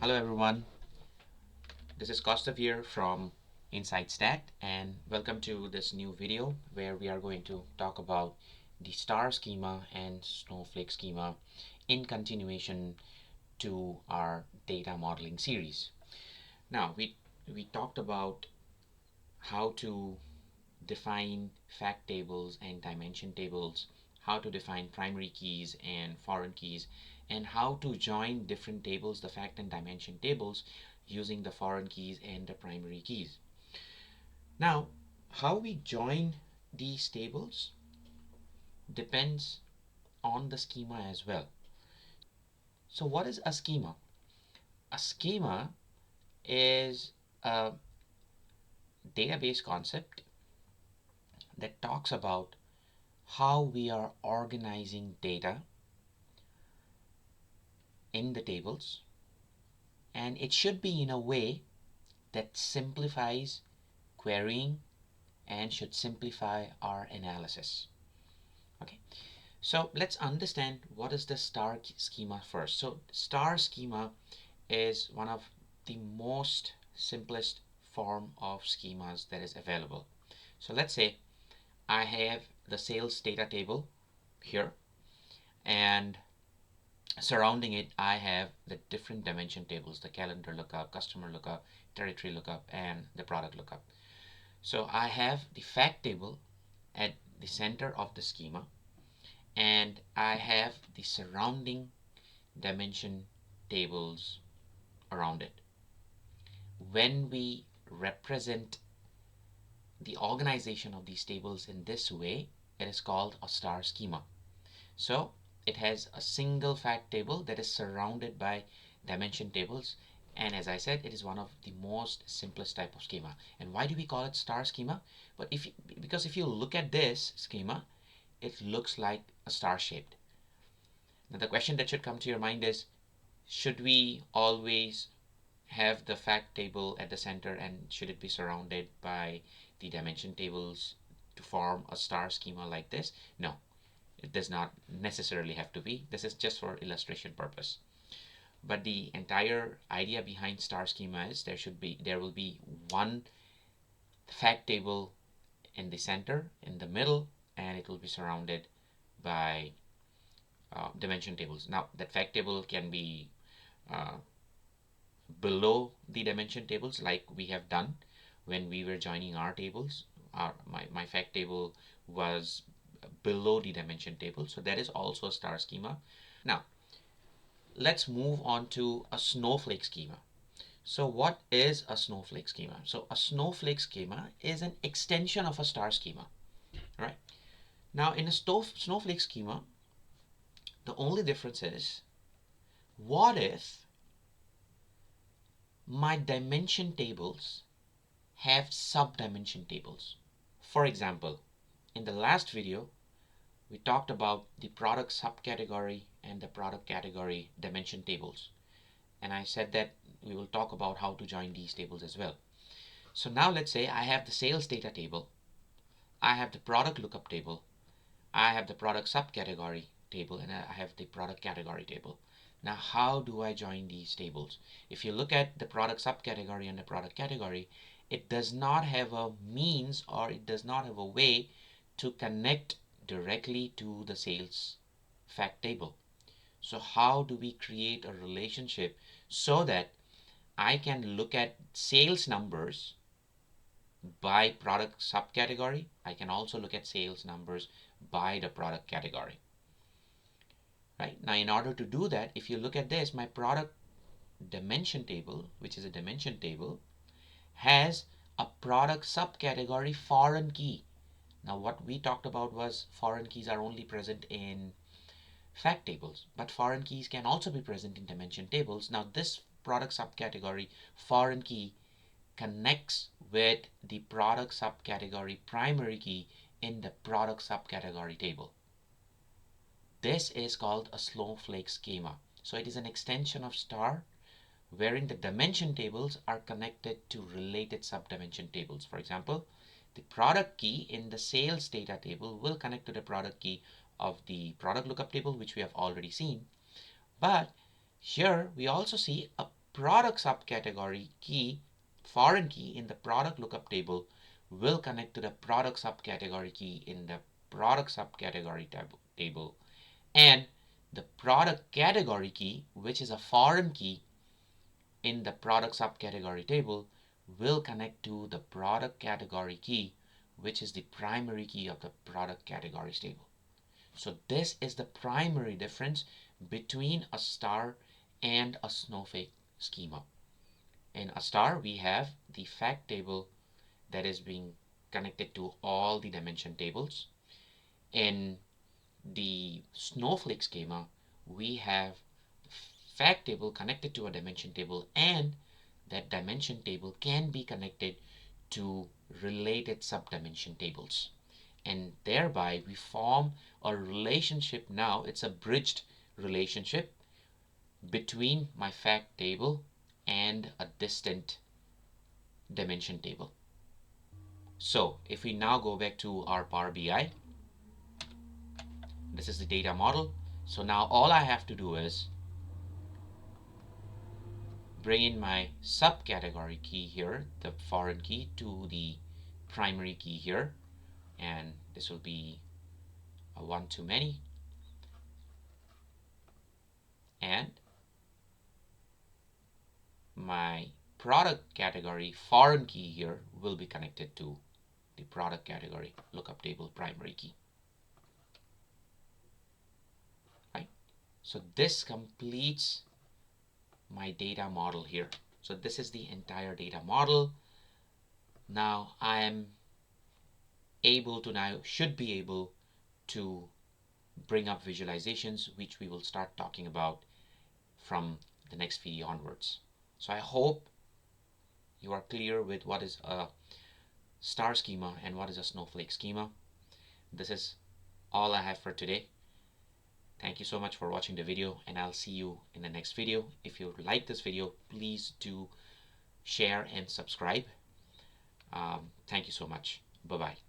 Hello everyone, this is Kostav here from Inside Stat, and welcome to this new video where we are going to talk about the star schema and snowflake schema in continuation to our data modeling series. Now we talked about how to define fact tables and dimension tables, how to define primary keys and foreign keys, and how to join different tables, the fact and dimension tables, using the foreign keys and the primary keys. Now, how we join these tables depends on the schema as well. So what is a schema? A schema is a database concept that talks about how we are organizing data in the tables, and it should be in a way that simplifies querying and should simplify our analysis. Okay, so let's understand what is the star schema first. So star schema is one of the most simplest form of schemas that is available. So let's say I have the sales data table here, and surrounding it I have the different dimension tables, the calendar lookup, customer lookup, territory lookup, and the product lookup. So I have the fact table at the center of the schema, and I have the surrounding dimension tables around it. When we represent the organization of these tables in this way, it is called a star schema. So it has a single fact table that is surrounded by dimension tables, and as I said, it is one of the most simplest type of schema. And why do we call it star schema? But because if you look at this schema, it looks like a star shaped. Now the question that should come to your mind is, should we always have the fact table at the center, and should it be surrounded by the dimension tables to form a star schema like this? No, it does not necessarily have to be. This is just for illustration purpose. But the entire idea behind star schema is there will be one fact table in the center, in the middle, and it will be surrounded by dimension tables. Now that fact table can be below the dimension tables, like we have done when we were joining our tables. My fact table was below the dimension table, so that is also a star schema. Now let's move on to a snowflake schema. So what is a snowflake schema? So a snowflake schema is an extension of a star schema, right? Now in a snowflake schema, the only difference is, what if my dimension tables have sub-dimension tables? For example, in the last video, we talked about the product subcategory and the product category dimension tables. And I said that we will talk about how to join these tables as well. So now let's say I have the sales data table, I have the product lookup table, I have the product subcategory table, and I have the product category table. Now how do I join these tables? If you look at the product subcategory and the product category, it does not have a means, or it does not have a way to connect directly to the sales fact table. So how do we create a relationship so that I can look at sales numbers by product subcategory? I can also look at sales numbers by the product category. Right? Now in order to do that, if you look at this, my product dimension table, which is a dimension table, has a product subcategory foreign key. Now what we talked about was foreign keys are only present in fact tables, but foreign keys can also be present in dimension tables. Now this product subcategory foreign key connects with the product subcategory primary key in the product subcategory table. This is called a snowflake schema. So it is an extension of star, wherein the dimension tables are connected to related subdimension tables. For example, the product key in the sales data table will connect to the product key of the product lookup table, which we have already seen. But here we also see a product subcategory key, foreign key in the product lookup table will connect to the product subcategory key in the product subcategory table, and the product category key, which is a foreign key in the product subcategory table, will connect to the product category key, which is the primary key of the product categories table. So this is the primary difference between a star and a Snowflake schema. In a star, we have the fact table that is being connected to all the dimension tables. In the Snowflake schema, we have the fact table connected to a dimension table, and that dimension table can be connected to related subdimension tables. And thereby we form a relationship. Now it's a bridged relationship between my fact table and a distant dimension table. So if we now go back to our Power BI, this is the data model. So now all I have to do is bring in my subcategory key here, the foreign key, to the primary key here, and this will be a one to many, and my product category foreign key here will be connected to the product category lookup table primary key. Right? So this completes my data model here. So this is the entire data model. Now I am should be able to bring up visualizations, which we will start talking about from the next video onwards. So I hope you are clear with what is a star schema and what is a Snowflake schema. This is all I have for today. Thank you so much for watching the video, and I'll see you in the next video. If you like this video, please do share and subscribe. Thank you so much. Bye-bye.